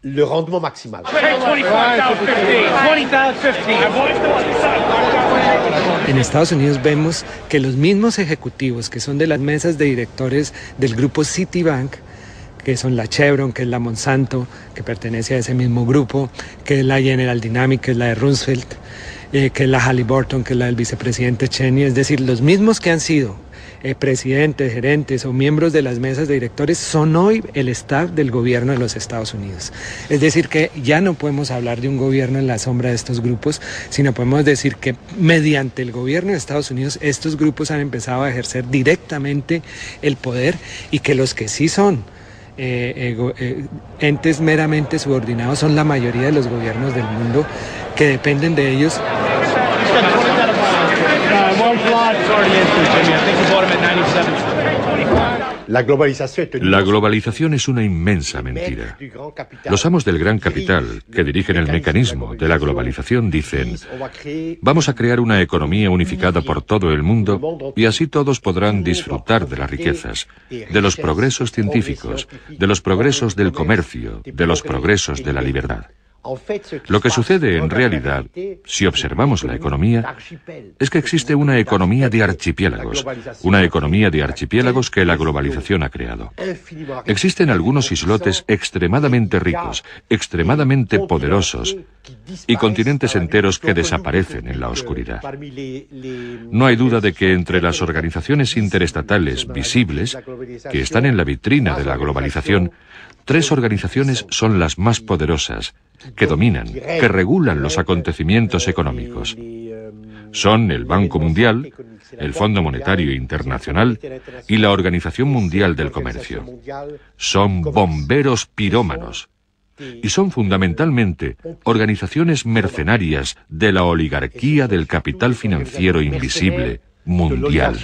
Le rendement maximal. En Estados Unidos vemos que los mismos ejecutivos que son de las mesas de directores del grupo Citibank, que son la Chevron, que es la Monsanto, que pertenece a ese mismo grupo, que es la General Dynamics, que es la de Roosevelt, que es la Halliburton, que es la del vicepresidente Cheney, es decir, los mismos que han sido presidentes, gerentes o miembros de las mesas de directores son hoy el staff del gobierno de los Estados Unidos. Es decir, que ya no podemos hablar de un gobierno en la sombra de estos grupos, sino podemos decir que mediante el gobierno de Estados Unidos estos grupos han empezado a ejercer directamente el poder y que los que sí son entes meramente subordinados son la mayoría de los gobiernos del mundo que dependen de ellos. La globalización es una inmensa mentira. Los amos del gran capital, que dirigen el mecanismo de la globalización, dicen: vamos a crear una economía unificada por todo el mundo y así todos podrán disfrutar de las riquezas, de los progresos científicos, de los progresos del comercio, de los progresos de la libertad. Lo que sucede en realidad, si observamos la economía, es que existe una economía de archipiélagos que la globalización ha creado. Existen algunos islotes extremadamente ricos, extremadamente poderosos, y continentes enteros que desaparecen en la oscuridad. No hay duda de que entre las organizaciones interestatales visibles, que están en la vitrina de la globalización, 3 organizaciones son las más poderosas, que dominan, que regulan los acontecimientos económicos. Son el Banco Mundial, el Fondo Monetario Internacional y la Organización Mundial del Comercio. Son bomberos pirómanos y son fundamentalmente organizaciones mercenarias de la oligarquía del capital financiero invisible mundial.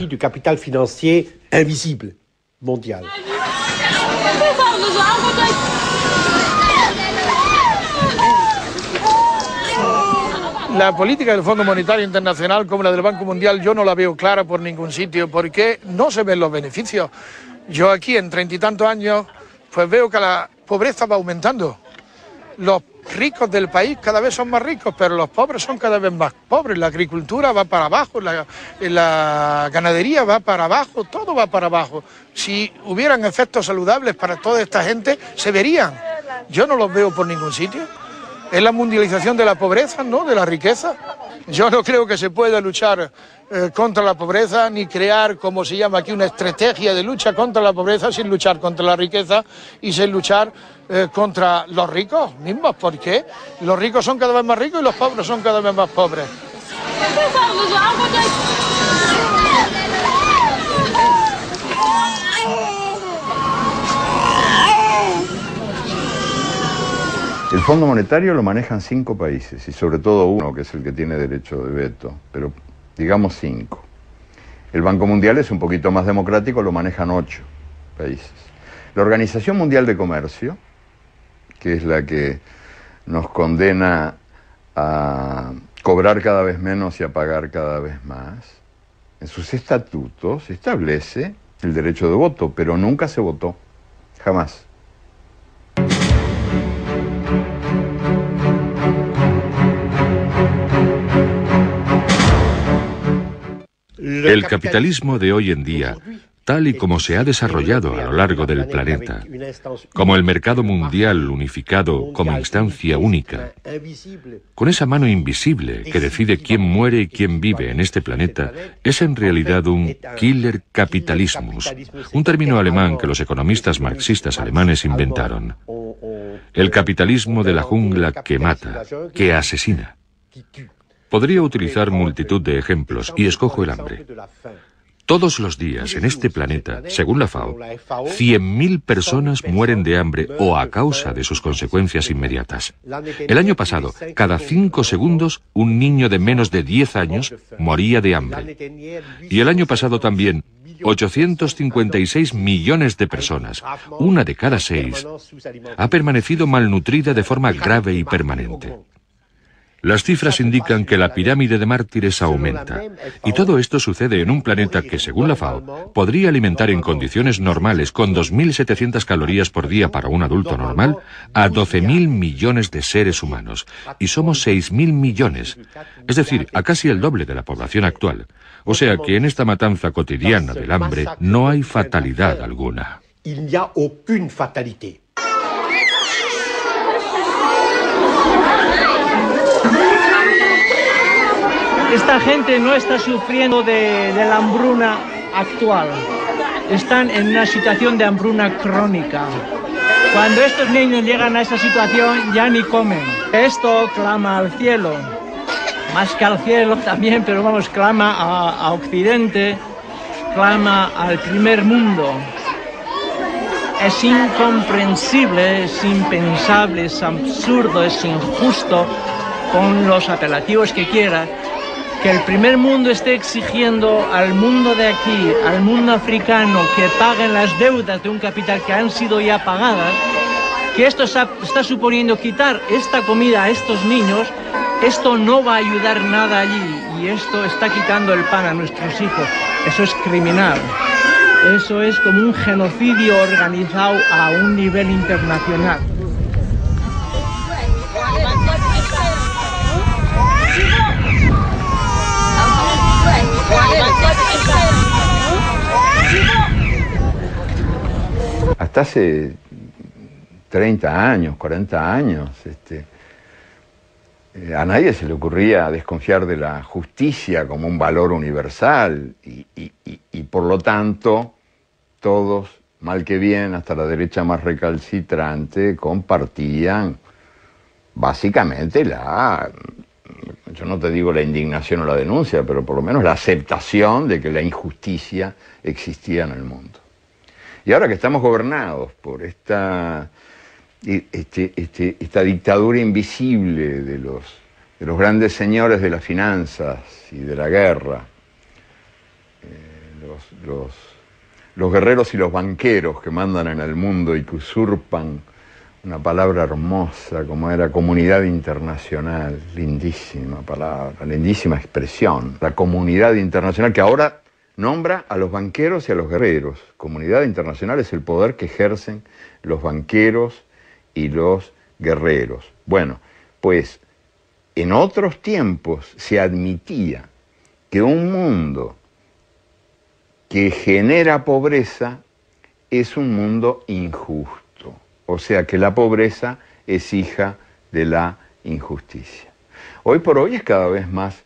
La política del Fondo Monetario Internacional como la del Banco Mundial yo no la veo clara por ningún sitio porque no se ven los beneficios. Yo aquí en 30 y tantos años pues veo que la pobreza va aumentando. Los ricos del país cada vez son más ricos, pero los pobres son cada vez más pobres. La agricultura va para abajo, la ganadería va para abajo, todo va para abajo. Si hubieran efectos saludables para toda esta gente, se verían. Yo no los veo por ningún sitio. Es la mundialización de la pobreza, ¿no?, de la riqueza. Yo no creo que se pueda luchar contra la pobreza ni crear, como se llama aquí, una estrategia de lucha contra la pobreza sin luchar contra la riqueza y sin luchar contra los ricos mismos, porque los ricos son cada vez más ricos y los pobres son cada vez más pobres. El Fondo Monetario lo manejan 5 países y sobre todo uno, que es el que tiene derecho de veto, pero digamos 5. El Banco Mundial es un poquito más democrático, lo manejan 8 países. La Organización Mundial de Comercio, que es la que nos condena a cobrar cada vez menos y a pagar cada vez más, en sus estatutos establece el derecho de voto, pero nunca se votó, jamás. El capitalismo de hoy en día, tal y como se ha desarrollado a lo largo del planeta, como el mercado mundial unificado como instancia única, con esa mano invisible que decide quién muere y quién vive en este planeta, es en realidad un killer capitalismus, un término alemán que los economistas marxistas alemanes inventaron. El capitalismo de la jungla que mata, que asesina. Podría utilizar multitud de ejemplos y escojo el hambre. Todos los días en este planeta, según la FAO, 100.000 personas mueren de hambre o a causa de sus consecuencias inmediatas. El año pasado, cada 5 segundos, un niño de menos de 10 años moría de hambre. Y el año pasado también, 856 millones de personas, una de cada 6, ha permanecido malnutrida de forma grave y permanente. Las cifras indican que la pirámide de mártires aumenta, y todo esto sucede en un planeta que, según la FAO, podría alimentar en condiciones normales, con 2.700 calorías por día para un adulto normal, a 12.000 millones de seres humanos, y somos 6.000 millones, es decir, a casi el doble de la población actual. O sea que en esta matanza cotidiana del hambre no hay fatalidad alguna. Esta gente no está sufriendo de la hambruna actual. Están en una situación de hambruna crónica. Cuando estos niños llegan a esa situación ya ni comen. Esto clama al cielo. Más que al cielo también, pero vamos, clama a Occidente, clama al primer mundo. Es incomprensible, es impensable, es absurdo, es injusto, con los apelativos que quiera, que el primer mundo esté exigiendo al mundo de aquí, al mundo africano, que paguen las deudas de un capital que han sido ya pagadas, que esto está suponiendo quitar esta comida a estos niños. Esto no va a ayudar nada allí, y esto está quitando el pan a nuestros hijos. Eso es criminal. Eso es como un genocidio organizado a un nivel internacional. Hasta hace 30 años, 40 años, a nadie se le ocurría desconfiar de la justicia como un valor universal y por lo tanto todos, mal que bien, hasta la derecha más recalcitrante, compartían básicamente yo no te digo la indignación o la denuncia, pero por lo menos la aceptación de que la injusticia existía en el mundo. Y ahora que estamos gobernados por esta dictadura invisible de los grandes señores de las finanzas y de la guerra, los guerreros y los banqueros que mandan en el mundo y que usurpan una palabra hermosa como era comunidad internacional, lindísima palabra, lindísima expresión, la comunidad internacional que ahora nombra a los banqueros y a los guerreros. Comunidad internacional es el poder que ejercen los banqueros y los guerreros. Bueno, pues en otros tiempos se admitía que un mundo que genera pobreza es un mundo injusto. O sea que la pobreza es hija de la injusticia. Hoy por hoy es cada vez más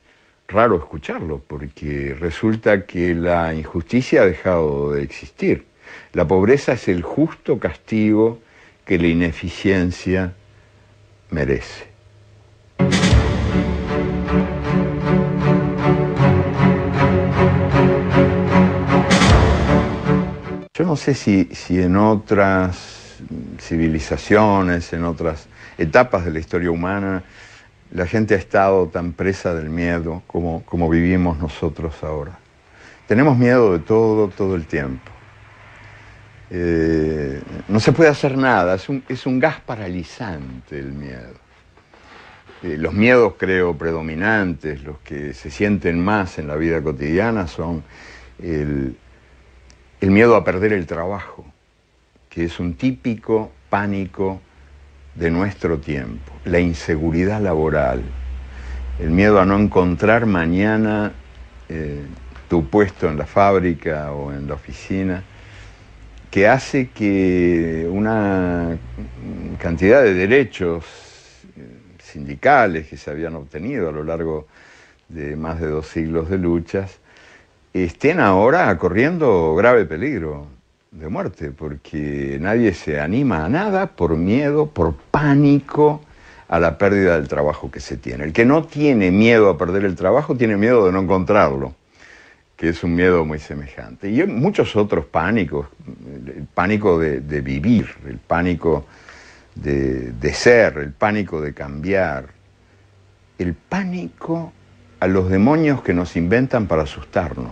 raro escucharlo, porque resulta que la injusticia ha dejado de existir. La pobreza es el justo castigo que la ineficiencia merece. Yo no sé si en otras civilizaciones, en otras etapas de la historia humana, la gente ha estado tan presa del miedo como vivimos nosotros ahora. Tenemos miedo de todo el tiempo. No se puede hacer nada, es un gas paralizante el miedo. Los miedos, creo, predominantes, los que se sienten más en la vida cotidiana son el miedo a perder el trabajo, que es un típico pánico de nuestro tiempo, la inseguridad laboral, el miedo a no encontrar mañana tu puesto en la fábrica o en la oficina, que hace que una cantidad de derechos sindicales que se habían obtenido a lo largo de más de 2 siglos de luchas estén ahora corriendo grave peligro de muerte, porque nadie se anima a nada por miedo, por pánico a la pérdida del trabajo que se tiene. El que no tiene miedo a perder el trabajo tiene miedo de no encontrarlo, que es un miedo muy semejante. Y hay muchos otros pánicos, el pánico de vivir, el pánico de ser, el pánico de cambiar, el pánico a los demonios que nos inventan para asustarnos.